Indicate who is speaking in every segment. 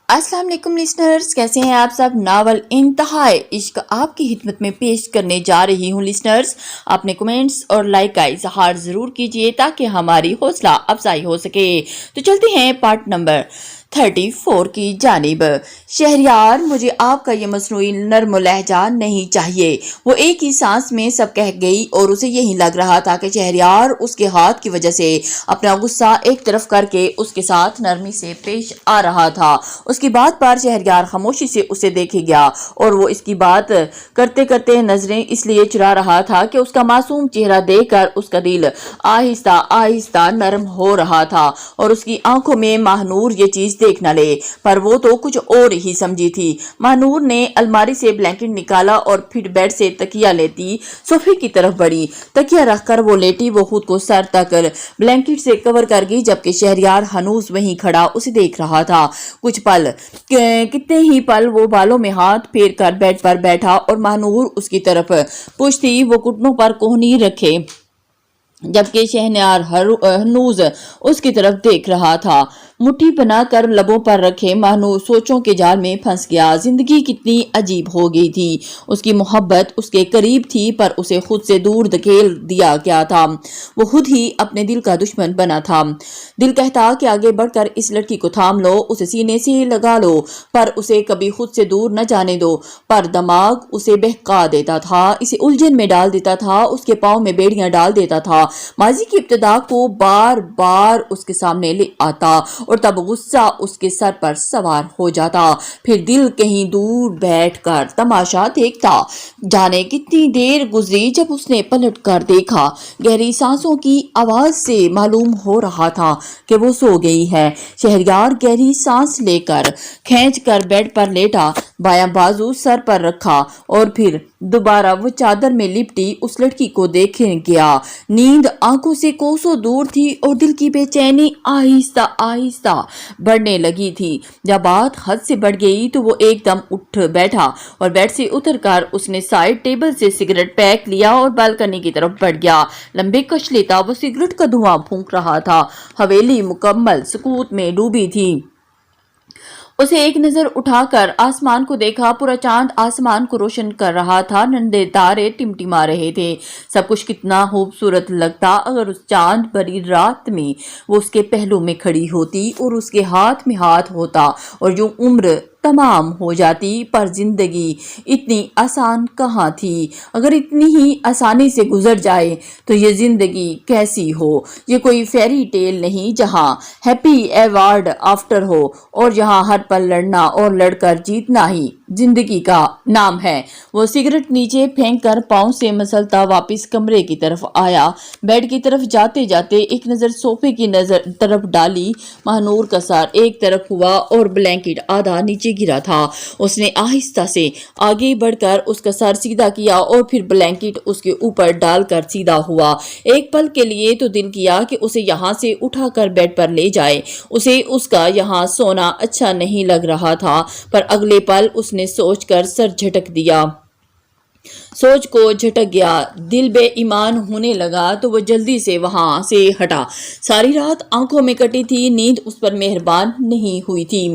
Speaker 1: السلام علیکم لسنرز، کیسے ہیں آپ سب؟ ناول انتہائے عشق آپ کی خدمت میں پیش کرنے جا رہی ہوں لسنرز۔ اپنے کمنٹس اور لائک کا اظہار ضرور کیجئے تاکہ ہماری حوصلہ افزائی ہو سکے۔ تو چلتے ہیں پارٹ نمبر 34 کی جانب۔ شہریار، مجھے آپ کا یہ مصنوعی نرم لہجہ نہیں چاہیے۔ وہ ایک ہی سانس میں سب کہہ گئی اور اسے یہی لگ رہا تھا کہ شہریار اس کے ہاتھ کی وجہ سے اپنا غصہ ایک طرف کر کے اس کے ساتھ نرمی سے پیش آ رہا تھا۔ اس کی بات پر شہریار خاموشی سے اسے دیکھے گیا اور وہ اس کی بات کرتے کرتے نظریں اس لیے چرا رہا تھا کہ اس کا معصوم چہرہ دیکھ کر اس کا دل آہستہ آہستہ نرم ہو رہا تھا اور اس کی آنکھوں میں ماہنور یہ چیز دیکھ نہ لے، پر وہ تو کچھ اور ہی سمجھی تھی۔ ماہنور نے الماری سے بلینکٹ نکالا اور پھر بیڈ سے تکیہ لیتی صوفے کی طرف بڑھی۔ تکیہ رکھ کر وہ لیٹی، وہ خود کو سر تک بلینکٹ سے کور کر گئی، جبکہ شہریار ہنوز وہیں کھڑا اسے دیکھ رہا تھا۔ کتنے ہی پل وہ بالوں میں ہاتھ پھیر کر بیڈ پر بیٹھا اور ماہنور اس کی طرف پوچھتی وہ گھٹنوں پر کوہنی رکھے، جبکہ شہریار ہنوز اس کی طرف دیکھ رہا تھا۔ مٹھی بنا کر لبوں پر رکھے ماہنور سوچوں کے جال میں پھنس گیا۔ زندگی کتنی عجیب ہو گئی تھی۔ اس کی محبت اس کے قریب تھی، پر اسے خود سے دور دھکیل دیا گیا تھا۔ وہ خود ہی اپنے دل کا دشمن بنا تھا۔ دل کہتا کہ آگے بڑھ کر اس لڑکی کو تھام لو، اسے سینے سے لگا لو، پر اسے کبھی خود سے دور نہ جانے دو۔ پر دماغ اسے بہکا دیتا تھا، اسے الجھن میں ڈال دیتا تھا، اس کے پاؤں میں بیڑیاں ڈال دیتا تھا، ماضی کی ابتدا کو بار بار اس کے سامنے لے آتا اور تب غصہ اس کے سر پر سوار ہو جاتا۔ پھر دل کہیں دور بیٹھ کر تماشا دیکھتا۔ جانے کتنی دیر گزری جب اس نے پلٹ کر دیکھا، گہری سانسوں کی آواز سے معلوم ہو رہا تھا کہ وہ سو گئی ہے۔ شہریار گہری سانس لے کر کھینچ کر بیڈ پر لیٹا، بایاں بازو سر پر رکھا اور پھر دوبارہ وہ چادر میں لپٹی اس لڑکی کو دیکھنے گیا۔ نیند آنکھوں سے کوسوں دور تھی اور دل کی بے چینی آہستہ آہستہ بڑھنے لگی تھی۔ جب بات حد سے بڑھ گئی تو وہ ایک دم اٹھ بیٹھا اور بیڈ سے اتر کر اس نے سائیڈ ٹیبل سے سگریٹ پیک لیا اور بالکنی کی طرف بڑھ گیا۔ لمبے کش لیتا وہ سگریٹ کا دھواں پھونک رہا تھا۔ حویلی مکمل سکوت میں ڈوبی تھی۔ اسے ایک نظر اٹھا کر آسمان کو دیکھا، پورا چاند آسمان کو روشن کر رہا تھا، ننھے تارے ٹمٹما رہے تھے۔ سب کچھ کتنا خوبصورت لگتا اگر اس چاند بھری رات میں وہ اس کے پہلو میں کھڑی ہوتی اور اس کے ہاتھ میں ہاتھ ہوتا اور یوں عمر تمام ہو جاتی۔ پر زندگی اتنی آسان کہاں تھی؟ اگر اتنی ہی آسانی سے گزر جائے تو یہ زندگی کیسی ہو؟ یہ کوئی فیری ٹیل نہیں جہاں ہیپی ایورڈ آفٹر ہو اور جہاں ہر پل لڑنا اور لڑ کر جیتنا ہی زندگی کا نام ہے۔ وہ سگریٹ نیچے پھینک کر پاؤں سے مسلتا واپس کمرے کی طرف آیا۔ بیڈ کی طرف جاتے جاتے ایک نظر صوفے کی طرف ڈالی۔ ماہنور کا سر ایک طرف ہوا اور بلینکٹ آدھا نیچے گرا تھا۔ اس نے آہستہ سے آگے بڑھ کر اس کا سر سیدھا کیا اور پھر بلینکٹ اس کے اوپر ڈال کر سیدھا ہوا۔ ایک پل کے لیے تو دل کیا کہ اسے یہاں سے اٹھا کر بیڈ پر لے جائے، اسے اس کا یہاں سونا اچھا نہیں لگ رہا تھا، پر اگلے پل اس نے سوچ کر سر جھٹک دیا۔ سوچ کو جھٹک گیا، دل بے ایمان ہونے لگا تو وہ جلدی سے وہاں سے ہٹا۔ ساری رات آنکھوں میں کٹی تھی، نیند اس پر مہربان نہیں ہوئی تھی۔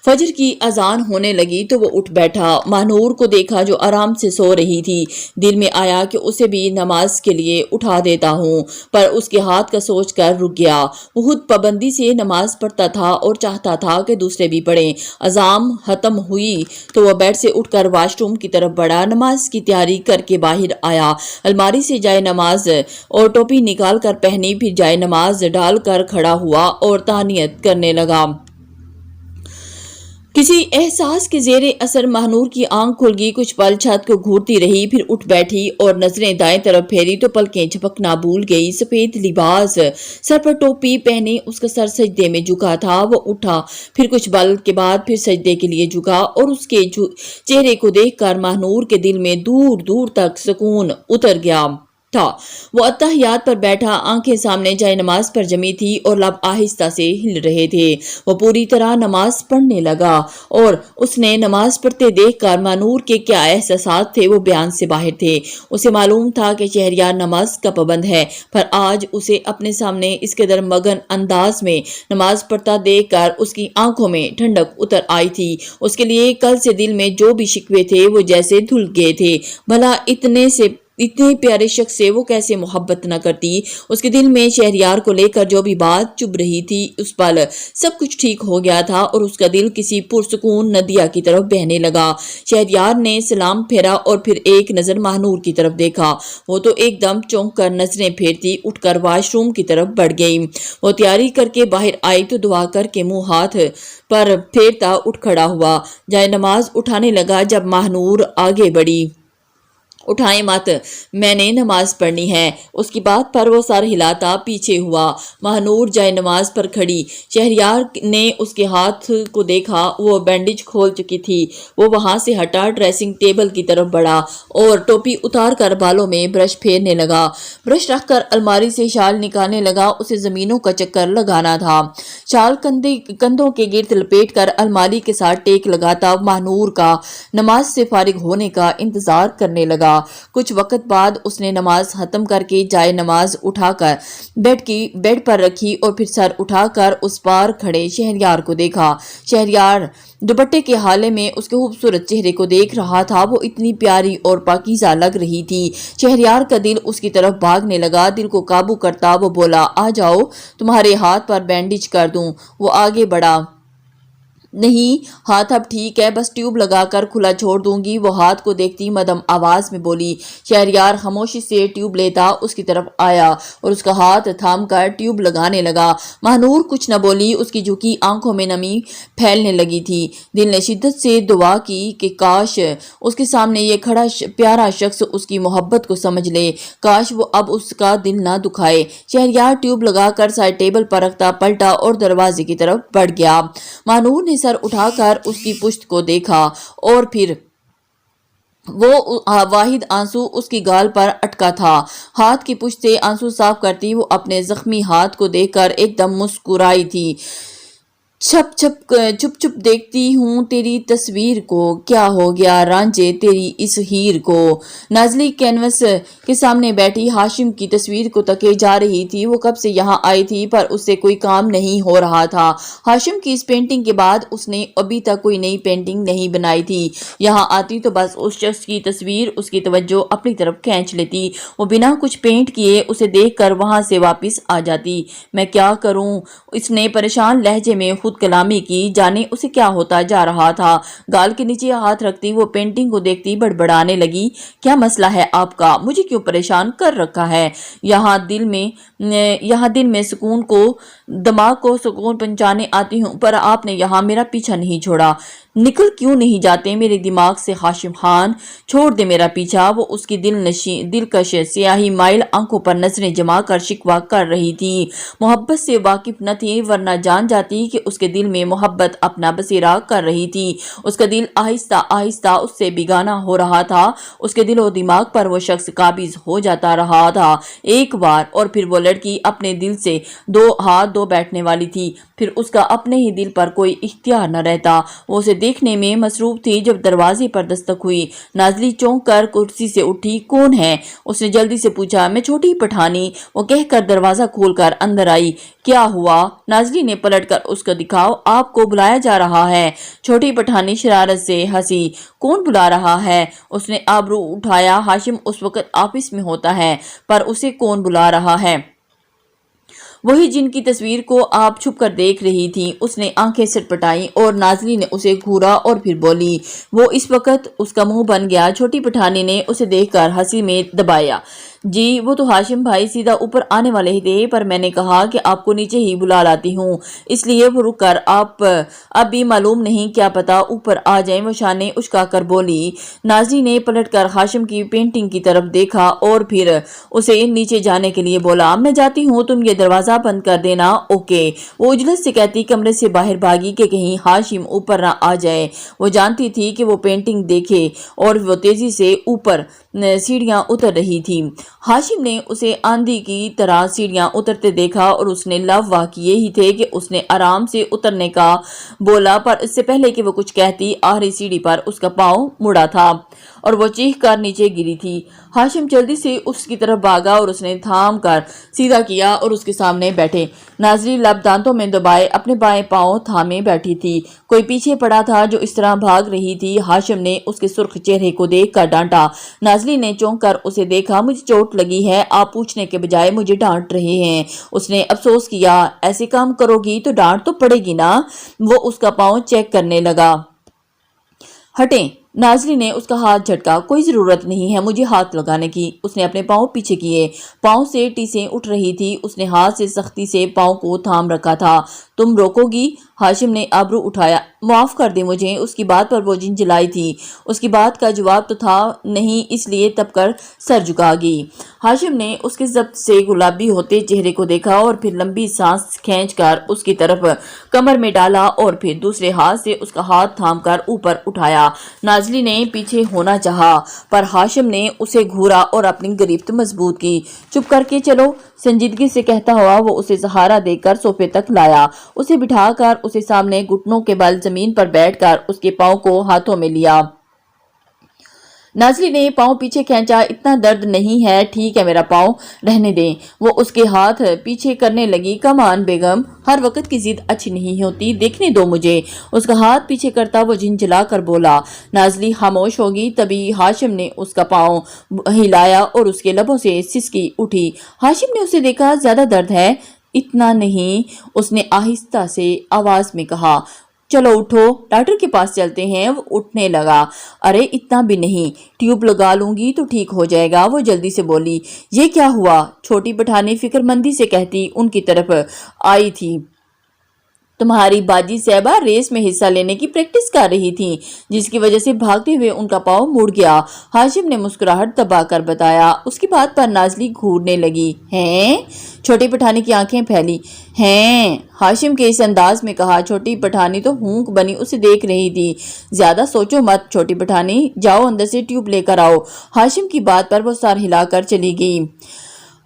Speaker 1: فجر کی اذان ہونے لگی تو وہ اٹھ بیٹھا۔ ماہنور کو دیکھا جو آرام سے سو رہی تھی۔ دل میں آیا کہ اسے بھی نماز کے لیے اٹھا دیتا ہوں، پر اس کے ہاتھ کا سوچ کر رک گیا۔ وہ خود پابندی سے نماز پڑھتا تھا اور چاہتا تھا کہ دوسرے بھی پڑھیں۔ اذان ختم ہوئی تو وہ بیڈ سے اٹھ کر واش روم کی طرف بڑھا، نماز کی تیاری کر کے باہر آیا۔ الماری سے جائے نماز اور ٹوپی نکال کر پہنی، پھر جائے نماز ڈال کر کھڑا ہوا اور تہنیت کرنے لگا۔ کسی احساس کے زیر اثر ماہنور کی آنکھ کھل گئی، کچھ پل چھت کو گھورتی رہی، پھر اٹھ بیٹھی اور نظریں دائیں طرف پھیری تو پلکیں جھپکنا بھول گئی۔ سفید لباس، سر پر ٹوپی پہنے، اس کا سر سجدے میں جھکا تھا۔ وہ اٹھا، پھر کچھ پل کے بعد پھر سجدے کے لیے جھکا اور اس کے چہرے کو دیکھ کر ماہنور کے دل میں دور دور تک سکون اتر گیا۔ था। वो अत्तहियात पर बैठा, आंखें सामने जाए नमाज पर जमी थी और लब आहिस्ता से हिल रहे थे। वो पूरी तरह नमाज पढ़ने लगा और उसने नमाज पढ़ते देखकर मानूर के क्या एहसासात थे वो बयान से बाहर थे। उसे मालूम था कि शहरयार नमाज का पाबंद है, पर आज उसे अपने सामने इस कदर मगन अंदाज में नमाज पढ़ता देखकर उसकी आंखों में ठंडक उतर आई थी। उसके लिए कल से दिल में जो भी शिकवे थे वो जैसे धुल गए थे। भला इतने प्यारे शख्स से वो कैसे मोहब्बत न करती। उसके दिल में शहरयार को लेकर जो भी बात चुभ रही थी, उस पल सब कुछ ठीक हो गया था और उसका दिल किसी पुरसुकून नदिया की तरफ बहने लगा। शहरयार ने सलाम फेरा और फिर एक नजर महानूर की तरफ देखा। वो तो एकदम चौंक कर नजरें फेरती उठकर वॉशरूम की तरफ बढ़ गई। वो तैयारी करके बाहर आई तो दुआ करके मुंह हाथ पर फेरता उठ खड़ा हुआ, जाए नमाज उठाने लगा जब महानूर आगे बढ़ी। उठाए मत, मैंने नमाज पढ़नी है। उसकी बात पर वो सर हिलाता पीछे हुआ। महानूर जाए नमाज पर खड़ी। शहरयार ने उसके हाथ को देखा, वो बैंडेज खोल चुकी थी। वो वहां से हटा, ड्रेसिंग टेबल की तरफ बढ़ा और टोपी उतार कर बालों में ब्रश फेरने लगा। ब्रश रखकर अलमारी से शाल निकालने लगा। उसे जमीनों का चक्कर लगाना था। शाल कंधों के गिर्द लपेट कर अलमारी के साथ टेक लगाता महानूर का नमाज से फारिग होने का इंतजार करने लगा। कुछ वक्त बाद उसने नमाज खत्म करके जाए नमाज उठाकर बेड पर रखी और फिर सर उठाकर उस पार खड़े शहरयार को देखा। शहरयार दुपट्टे के हाले में उसके खूबसूरत चेहरे को देख रहा था। वो इतनी प्यारी और पाकीज़ा लग रही थी। शहरयार का दिल उसकी तरफ भागने लगा। दिल को काबू करता वो बोला, आ जाओ, तुम्हारे हाथ पर बैंडेज कर दूं। वो आगे बढ़ा, नहीं, हाथ अब ठीक है, बस ट्यूब लगाकर खुला छोड़ दूंगी। वो हाथ को देखती मदम आवाज में बोली। शहरयार खामोशी से ट्यूब लेता उसकी तरफ आया और उसका हाथ थाम कर ट्यूब लगाने लगा। महानूर कुछ न बोली। उसकी झुकी आंखों में नमी फैलने लगी थी। दिल ने शिद्दत से दुआ की कि काश उसके सामने ये खड़ा प्यारा शख्स उसकी मोहब्बत को समझ ले। काश वो अब उसका दिल ना दुखाए। शहरयार ट्यूब लगाकर साइड टेबल पर रखता पलटा और दरवाजे की तरफ बढ़ गया। महानूर ने सर उठाकर उसकी पुश्त को देखा और फिर वो वाहिद आंसू उसकी गाल पर अटका था। हाथ की पुश्त से आंसू साफ करती वो अपने जख्मी हाथ को देखकर एकदम मुस्कुराई थी। छुप छुप देखती हूँ तेरी तस्वीर को, क्या हो गया रांझे तेरी इस हीर को। नाजली कैनवस के सामने बैठी हाशिम की तस्वीर को तके जा रही थी। वो कब से यहाँ आई थी पर उससे कोई काम नहीं हो रहा था। हाशिम की इस पेंटिंग के बाद उसने अभी तक कोई नई पेंटिंग नहीं बनाई थी। यहाँ आती तो बस उस शख्स की तस्वीर उसकी तवज्जो अपनी तरफ खींच लेती। वो बिना कुछ पेंट किए उसे देखकर वहां से वापस आ जाती। मैं क्या करूं, इसने परेशान लहजे में खुद कलामी की, जाने उसे क्या होता जा रहा था। गाल के नीचे हाथ रखती वो पेंटिंग को देखती बड़बड़ाने लगी, क्या मसला है आपका, मुझे क्यों परेशान कर रखा है। यहाँ दिल में सुकून को, दिमाग को सुकून पहुंचाने आती हूँ, पर आपने यहाँ मेरा पीछा नहीं छोड़ा। निकल क्यों नहीं जाते मेरे दिमाग से हाशिम खान, छोड़ दे मेरा पीछा। वो उसकी दिलकश स्याही माइल आंखों पर नजरें जमा कर शिकवा कर रही थी। मोहब्बत से वाकिफ न थी, वरना जान जाती कि उसके दिल में मोहब्बत अपना बसेरा कर रही थी। उसका दिल आहिस्ता आहिस्ता उससे बेगाना हो रहा था। उसके दिल और दिमाग पर वो शख्स काबिज हो जाता रहा था एक बार, और फिर वो लड़की अपने दिल से दो हाथ धो बैठने वाली थी। फिर उसका अपने ही दिल पर कोई इख्तियार न रहता। वो उसे देखने में मसरूफ थी जब दरवाजे पर दस्तक हुई। नाजली चौंक कर कुर्सी से उठी, कौन है? उसने जल्दी से पूछा। मैं छोटी पठानी, वो कहकर दरवाजा खोलकर अंदर आई। क्या हुआ? नाजली ने पलटकर उसको दिखाओ, आपको बुलाया जा रहा है। छोटी पठानी शरारत से हंसी। कौन बुला रहा है? उसने आबरू उठाया। हाशिम उस वक्त ऑफिस में होता है, पर उसे कौन बुला रहा है? वही जिनकी तस्वीर को आप छुप कर देख रही थी। उसने आंखें सटपटाई और नाजली ने उसे घूरा और फिर बोली। वो इस वक्त उसका मुंह बन गया। छोटी पठानी ने उसे देखकर हंसी में दबाया। जी, वो तो हाशिम भाई सीधा ऊपर आने वाले ही थे, पर मैंने कहा कि आपको नीचे ही बुला लाती हूँ, इसलिए वो रुक कर आप अब भी मालूम नहीं, क्या पता ऊपर आ जाए। वो शाने उचका कर बोली। नाजली ने पलटकर हाशिम की पेंटिंग की तरफ देखा और फिर उसे नीचे जाने के लिए बोला। मैं जाती हूँ, तुम ये दरवाजा बंद कर देना। ओके। वो उजलत से कहती कमरे से बाहर भागी कि कहीं हाशिम ऊपर ना आ जाए। वो जानती थी कि वो पेंटिंग देखे और वो तेजी से ऊपर सीढ़ियां उतर रही थी। हाशिम ने उसे आंधी की तरह सीढ़ियां उतरते देखा और उसने लव किए ही थे कि उसने आराम से उतरने का बोला, पर इससे पहले कि वो कुछ कहती, आखिरी सीढ़ी पर उसका पांव मुड़ा था और वो चीख कर नीचे गिरी थी। हाशिम जल्दी से उसकी तरफ भागा और उसने थाम कर सीधा किया और उसके सामने बैठे। नाजरी लब दांतों में दबाए अपने बाएं पांव थामे बैठी थी। कोई पीछे पड़ा था जो इस तरह भाग रही थी। हाशिम ने उसके सुर्ख चेहरे को देख कर डांटा। नाजरी ने चौंक कर उसे देखा। मुझे चोट लगी है, आप पूछने के बजाय मुझे डांट रहे हैं। उसने अफसोस किया। ऐसे काम करोगी तो डांट तो पड़ेगी ना। वो उसका पांव चेक करने लगा। हटें। नाजरी ने उसका हाथ झटका। कोई जरूरत नहीं है मुझे हाथ लगाने की। उसने अपने पांव पीछे किए। पांव से टीसें उठ रही थी। उसने हाथ से सख्ती से पांव को थाम रखा था। तुम रोकोगी? हाशिम ने आबरू उठाया। माफ कर दे मुझे। उसकी बात पर वो झिंझलाई थी। उसकी बात का जवाब तो था नहीं, इसलिए तब कर सर झुका गई। हाशिम ने उसके जब्त से गुलाबी होते चेहरे को देखा और फिर लंबी सांस खींचकर उसकी तरफ कमर में डाला और फिर दूसरे हाथ से उसका हाथ थामकर ऊपर उठाया। नाजली ने पीछे होना चाहा, पर हाशिम ने उसे घूरा और अपनी गिरफ्त मजबूत की। चुप करके चलो, संजीदगी से कहता हुआ वो उसे सहारा देकर सोफे तक लाया। उसे बिठाकर उसे सामने घुटनों के बल जमीन पर बैठकर उसके पांव को हाथों में लिया। नाजली ने पांव पीछे खींचा। इतना दर्द नहीं है, ठीक है मेरा पांव, रहने दें। वो उसके हाथ पीछे करने लगी। कमान बेगम, हर वक्त की जिद अच्छी नहीं होती, देखने दो मुझे। उसका हाथ पीछे करता वो झिंझला कर बोला। नाजली खामोश होगी। तभी हाशिम ने उसका पांव हिलाया और उसके लबों से सिसकी उठी। हाशिम ने उसे देखा। ज्यादा दर्द है? इतना नहीं, उसने आहिस्ता से आवाज में कहा। चलो उठो, डॉक्टर के पास चलते हैं। वो उठने लगा। अरे इतना भी नहीं, ट्यूब लगा लूंगी तो ठीक हो जाएगा। वो जल्दी से बोली। ये क्या हुआ? छोटी पठानी फिक्रमंदी से कहती उनकी तरफ आई थी। तुम्हारी बाजी साहबा रेस में हिस्सा लेने की प्रैक्टिस कर रही थी, जिसकी वजह से भागते हुए उनका पांव मुड़ गया। हाशिम ने मुस्कुराहट दबाकर बताया। उसकी बात पर नाजली घूरने लगी। हैं? छोटी पठानी की आंखें फैली। हैं? हाशिम के इस अंदाज में कहा। छोटी पठानी तो हूंक बनी उसे देख रही थी। ज्यादा सोचो मत छोटी पठानी, जाओ अंदर से ट्यूब लेकर आओ। हाशिम की बात पर वो सर हिलाकर चली गई।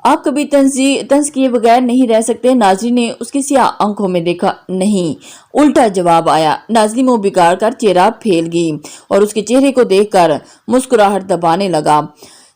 Speaker 1: आप कभी तंज किए बगैर नहीं रह सकते। नाजरी ने उसकी सियाह आंखों में देखा। नहीं, उल्टा जवाब आया। नाजरी मुंह बिगाड़ कर चेहरा फैल गई और उसके चेहरे को देखकर मुस्कुराहट दबाने लगा।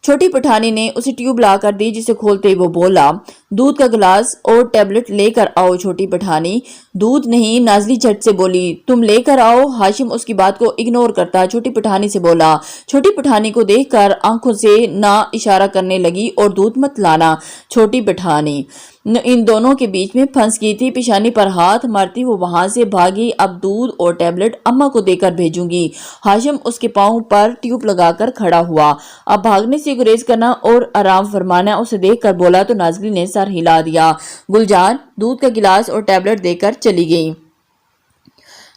Speaker 1: छोटी पठानी ने उसे ट्यूब ला कर दी, जिसे खोलते ही वो बोला। दूध का गिलास और टैबलेट लेकर आओ छोटी पठानी। दूध नहीं, नाजली झट से बोली। तुम लेकर आओ। हाशिम उसकी बात को इग्नोर करता छोटी पठानी से बोला। छोटी पठानी को देखकर आंखों से ना इशारा करने लगी और दूध मत लाना। छोटी पठानी इन दोनों के बीच में फंस गई थी। पेशानी पर हाथ मारती वो वहां से भागी। अब दूध और टैबलेट अम्मा को देकर भेजूंगी। हाशिम उसके पांव पर ट्यूब लगाकर खड़ा हुआ। अब भागने से गुरेज करना और आराम फरमाना उसे देखकर बोला तो नाजली ने सर हिला दिया। गुलजार दूध का गिलास और टैबलेट देकर चली गई।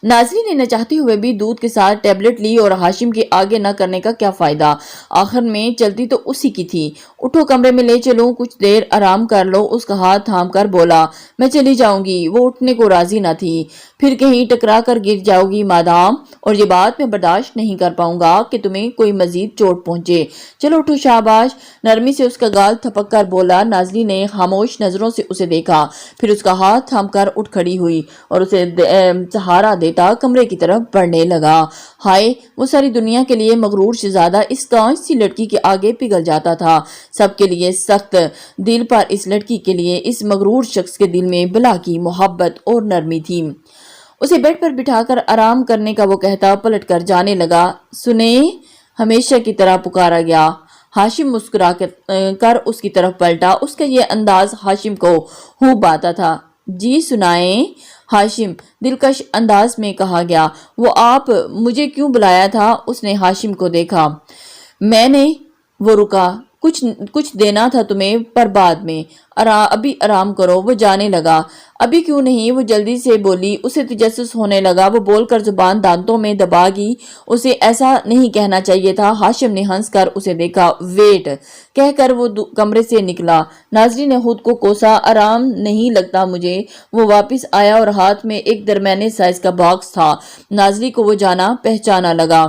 Speaker 1: नाजरी ने न चाहते हुए भी दूध के साथ टैबलेट ली और हाशिम के आगे न करने का क्या फायदा, आखिर में चलती तो उसी की थी। उठो, कमरे में ले चलो, कुछ देर आराम कर लो। उसका हाथ थाम कर बोला। मैं चली जाऊंगी। वो उठने को राजी न थी। फिर कहीं टकरा कर गिर जाओगी मादाम, और ये बात मैं बर्दाश्त नहीं कर पाऊंगा कि तुम्हें कोई मजीद चोट पहुंचे। चलो उठो शाबाश। नरमी से उसका गाल थपक कर बोला। नाजरी ने खामोश नजरों से उसे देखा, फिर उसका हाथ थाम कर उठ खड़ी हुई और उसे सहारा देता कमरे की तरफ बढ़ने लगा। हाय, वो सारी दुनिया के लिए मगरूर शहजादा इस कांच सी लड़की के आगे पिघल जाता था। सबके लिए सख्त दिल, पर इस लड़की के लिए, इस मगरूर शख्स के दिल में बला की मोहब्बत और नरमी थी। उसे बेड पर बिठाकर आराम करने का वो कहता पलट कर जाने लगा। सुने, हमेशा की तरह पुकारा गया। हाशिम मुस्कुरा कर उसकी तरफ पलटा। उसका ये अंदाज हाशिम को खूब आता था। जी सुनाएं। हाशिम दिलकश अंदाज में कहा गया। वो आप मुझे क्यों बुलाया था? उसने हाशिम को देखा। मैंने, वो रुका। कुछ देना था तुम्हें, पर बाद में। अभी आराम करो। वो जाने लगा। अभी क्यों नहीं? वो जल्दी से बोली। उसे तजस्सुस होने लगा। वो बोलकर जुबान दांतों में दबागी। उसे ऐसा नहीं कहना चाहिए था। हाशिम ने हंसकर उसे देखा। वेट कहकर वो कमरे से निकला। नाजरी ने खुद को कोसा। आराम नहीं लगता मुझे। वो वापस आया और हाथ में एक दरमियाने साइज का बॉक्स था। नाजरी को वो जाना पहचाना लगा।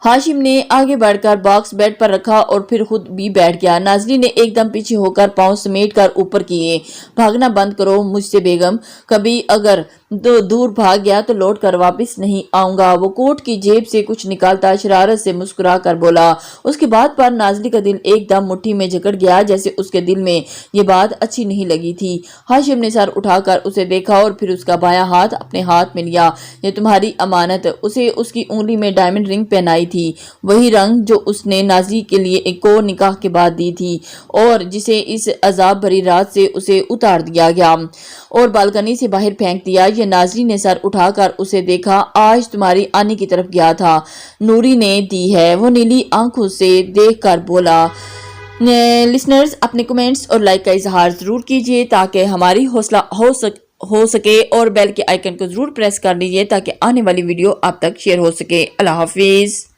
Speaker 1: हाशिम ने आगे बढ़कर बॉक्स बेड पर रखा और फिर खुद भी बैठ गया। नाज़रीन ने एकदम पीछे होकर पांव समेटकर ऊपर किए। भागना बंद करो मुझसे बेगम, कभी अगर दूर भाग गया तो लौट कर वापस नहीं आऊंगा। वो कोट की जेब से कुछ निकालता शरारत से मुस्कुरा कर बोला। उसकी बात पर नाज़री का दिल एकदम मुट्ठी में जकड़ गया, जैसे उसके दिल में ये बात अच्छी नहीं लगी थी। हाशिम ने सर उठाकर उसे देखा और फिर उसका बायां हाथ अपने हाथ में लिया। ये तुम्हारी अमानत। उसे उसकी उंगली में डायमंड रिंग पहनाई थी, वही रंग जो उसने नाज़री के लिए एक और निकाह के बाद दी थी और जिसे इस अजाब भरी रात से उसे उतार दिया गया और बालकनी से बाहर फेंक दिया। ये नाज़री ने सर उठाकर उसे देखा। आज तुम्हारी आने की तरफ गया था, नूरी ने दी है, वो नीली आंखों से देखकर बोला। लिसनर्स, अपने कमेंट्स और लाइक का इजहार जरूर कीजिए ताकि हमारी हौसला हो सके और बेल के आइकन को जरूर प्रेस कर लीजिए ताकि आने वाली वीडियो आप तक शेयर हो सके। अल्लाह हाफिज।